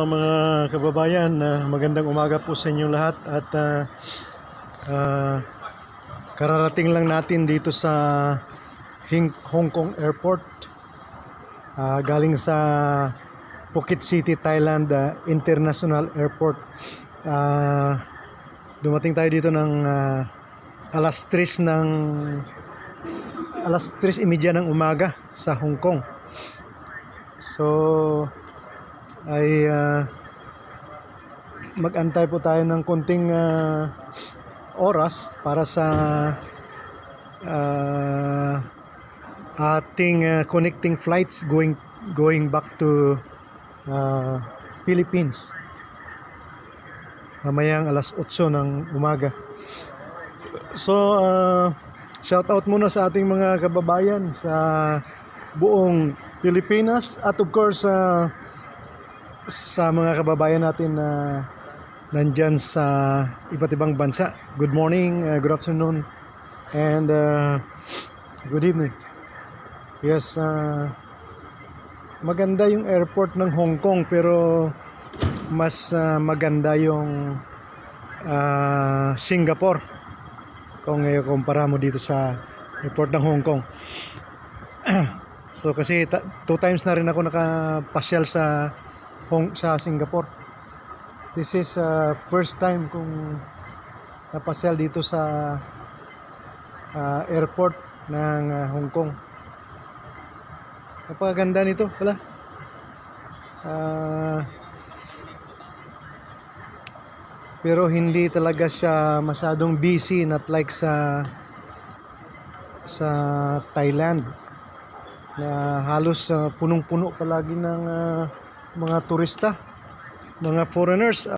mga kababayan, magandang umaga po sa inyong lahat at kararating lang natin dito sa Hong Kong Airport, galing sa Phuket City, Thailand International Airport. Dumating tayo dito ng alas 3:30 ng umaga sa Hong Kong. So ay mag-antay po tayo ng konting oras para sa ating connecting flights going back to Philippines mamayang alas 8 ng umaga. So shout out muna sa ating mga kababayan sa buong Pilipinas at of course sa mga kababayan natin na nandyan sa iba't ibang bansa. Good morning, good afternoon, and good evening. Yes, maganda yung airport ng Hong Kong, pero mas maganda yung Singapore kung kumpara mo dito sa airport ng Hong Kong. So kasi 2 times na rin ako nakapasyal sa Singapore. This is first time kong napasyal dito sa airport ng Hong Kong. Napakaganda nito pala. Pero hindi talaga siya masyadong busy, not like sa Thailand na halos punong-puno palagi ng mga turista, mga foreigners.